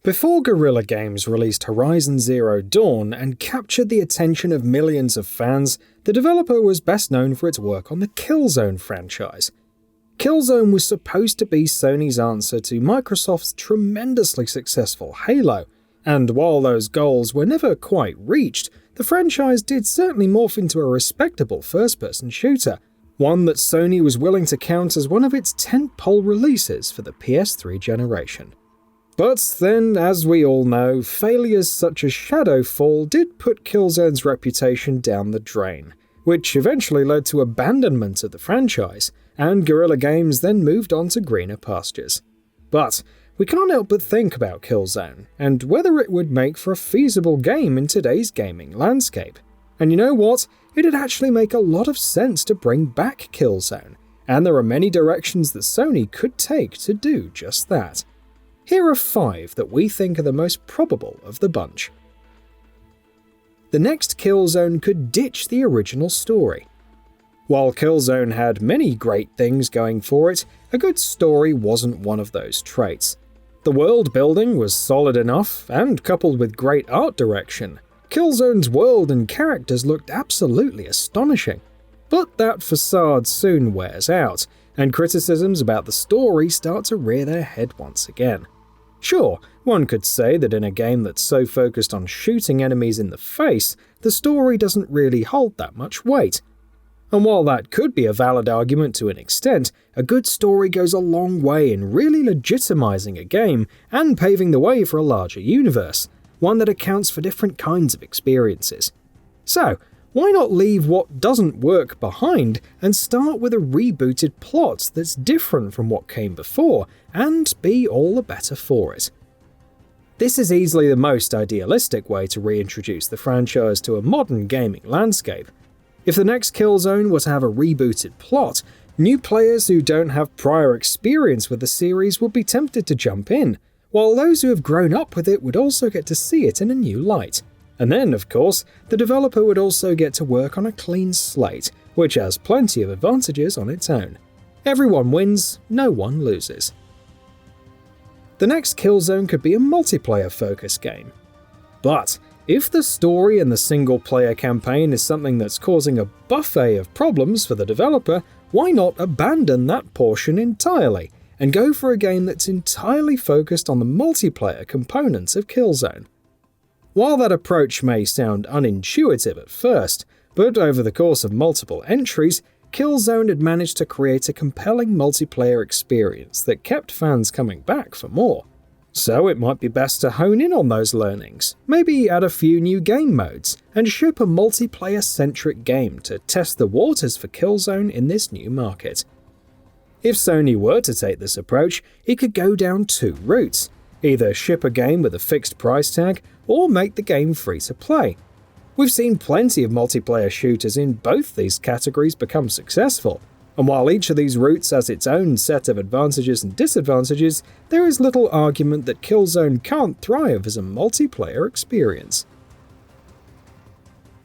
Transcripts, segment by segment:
Before Guerilla Games released Horizon Zero Dawn and captured the attention of millions of fans, the developer was best known for its work on the Killzone franchise. Killzone was supposed to be Sony's answer to Microsoft's tremendously successful Halo, and while those goals were never quite reached, the franchise did certainly morph into a respectable first-person shooter, one that Sony was willing to count as one of its tentpole releases for the PS3 generation. But then, as we all know, failures such as Shadowfall did put Killzone's reputation down the drain, which eventually led to abandonment of the franchise, and Guerilla Games then moved on to greener pastures. But we can't help but think about Killzone, and whether it would make for a feasible game in today's gaming landscape. And you know what? It'd actually make a lot of sense to bring back Killzone, and there are many directions that Sony could take to do just that. Here are 5 that we think are the most probable of the bunch. The next Killzone could ditch the original story. While Killzone had many great things going for it, a good story wasn't one of those traits. The world building was solid enough, and coupled with great art direction, Killzone's world and characters looked absolutely astonishing. But that facade soon wears out, and criticisms about the story start to rear their head once again. Sure, one could say that in a game that's so focused on shooting enemies in the face, the story doesn't really hold that much weight. And while that could be a valid argument to an extent, a good story goes a long way in really legitimizing a game and paving the way for a larger universe, one that accounts for different kinds of experiences. So, why not leave what doesn't work behind and start with a rebooted plot that's different from what came before and be all the better for it? This is easily the most idealistic way to reintroduce the franchise to a modern gaming landscape. If the next Killzone were to have a rebooted plot, new players who don't have prior experience with the series would be tempted to jump in, while those who have grown up with it would also get to see it in a new light. And then, of course, the developer would also get to work on a clean slate, which has plenty of advantages on its own. Everyone wins, no one loses. The next Killzone could be a multiplayer-focused game. But if the story and the single-player campaign is something that's causing a buffet of problems for the developer, why not abandon that portion entirely and go for a game that's entirely focused on the multiplayer components of Killzone? While that approach may sound unintuitive at first, but over the course of multiple entries, Killzone had managed to create a compelling multiplayer experience that kept fans coming back for more. So it might be best to hone in on those learnings, maybe add a few new game modes, and ship a multiplayer-centric game to test the waters for Killzone in this new market. If Sony were to take this approach, it could go down 2 routes. Either ship a game with a fixed price tag, or make the game free to play. We've seen plenty of multiplayer shooters in both these categories become successful, and while each of these routes has its own set of advantages and disadvantages, there is little argument that Killzone can't thrive as a multiplayer experience.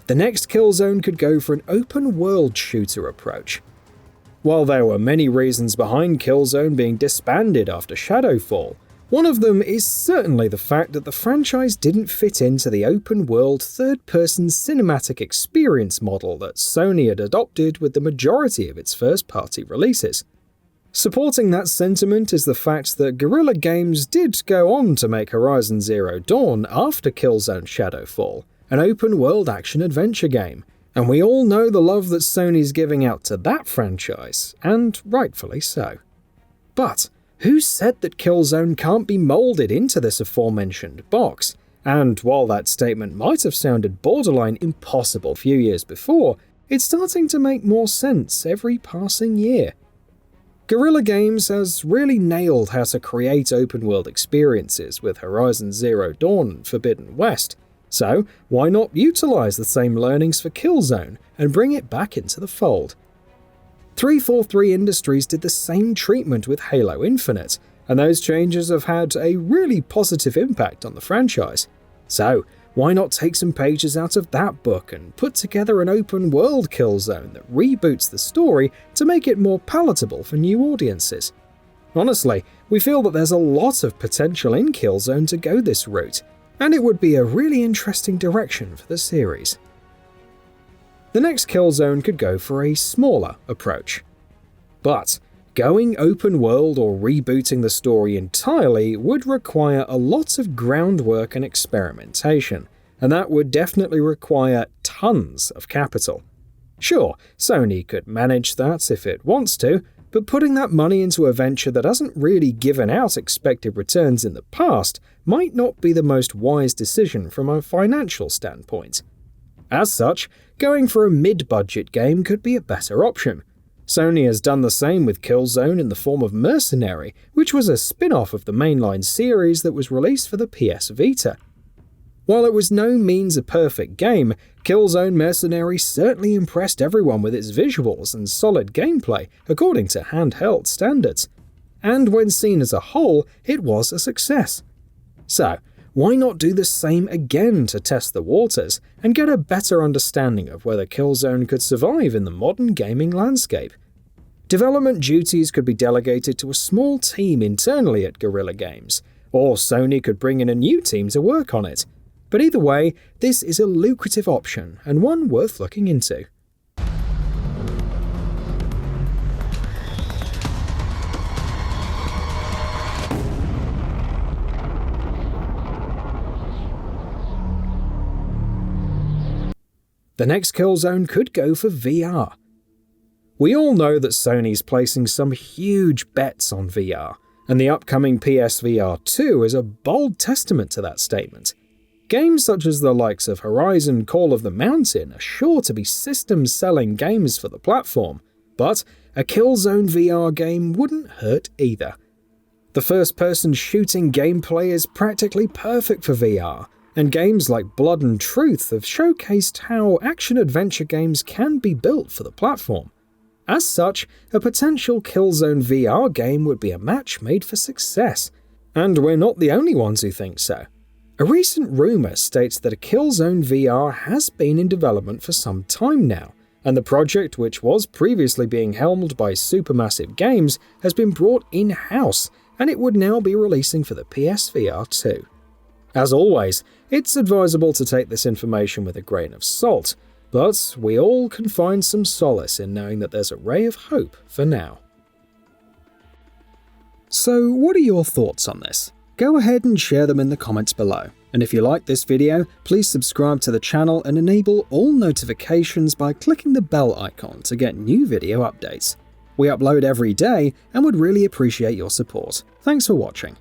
The next Killzone could go for an open-world shooter approach. While there were many reasons behind Killzone being disbanded after Shadowfall, one of them is certainly the fact that the franchise didn't fit into the open-world third-person cinematic experience model that Sony had adopted with the majority of its first-party releases. Supporting that sentiment is the fact that Guerilla Games did go on to make Horizon Zero Dawn after Killzone Shadowfall, an open-world action-adventure game, and we all know the love that Sony's giving out to that franchise, and rightfully so. But who said that Killzone can't be molded into this aforementioned box? And while that statement might have sounded borderline impossible a few years before, it's starting to make more sense every passing year. Guerilla Games has really nailed how to create open-world experiences with Horizon Zero Dawn and Forbidden West, so why not utilize the same learnings for Killzone and bring it back into the fold? 343 Industries did the same treatment with Halo Infinite, and those changes have had a really positive impact on the franchise. So, why not take some pages out of that book and put together an open-world Killzone that reboots the story to make it more palatable for new audiences? Honestly, we feel that there's a lot of potential in Killzone to go this route, and it would be a really interesting direction for the series. The next Killzone could go for a smaller approach. But going open world or rebooting the story entirely would require a lot of groundwork and experimentation, and that would definitely require tons of capital. Sure, Sony could manage that if it wants to, but putting that money into a venture that hasn't really given out expected returns in the past might not be the most wise decision from a financial standpoint. As such, going for a mid-budget game could be a better option. Sony has done the same with Killzone in the form of Mercenary, which was a spin-off of the mainline series that was released for the PS Vita. While it was no means a perfect game, Killzone Mercenary certainly impressed everyone with its visuals and solid gameplay, according to handheld standards. And when seen as a whole, it was a success. So, why not do the same again to test the waters and get a better understanding of whether Killzone could survive in the modern gaming landscape? Development duties could be delegated to a small team internally at Guerilla Games, or Sony could bring in a new team to work on it. But either way, this is a lucrative option and one worth looking into. The next Killzone could go for VR. We all know that Sony's placing some huge bets on VR, and the upcoming PSVR 2 is a bold testament to that statement. Games such as the likes of Horizon Call of the Mountain are sure to be system-selling games for the platform, but a Killzone VR game wouldn't hurt either. The first-person shooting gameplay is practically perfect for VR, and games like Blood and Truth have showcased how action-adventure games can be built for the platform. As such, a potential Killzone VR game would be a match made for success, and we're not the only ones who think so. A recent rumour states that a Killzone VR has been in development for some time now, and the project, which was previously being helmed by Supermassive Games, has been brought in-house, and it would now be releasing for the PSVR 2. As always, it's advisable to take this information with a grain of salt, but we all can find some solace in knowing that there's a ray of hope for now. So what are your thoughts on this? Go ahead and share them in the comments below. And if you like this video, please subscribe to the channel and enable all notifications by clicking the bell icon to get new video updates. We upload every day and would really appreciate your support. Thanks for watching.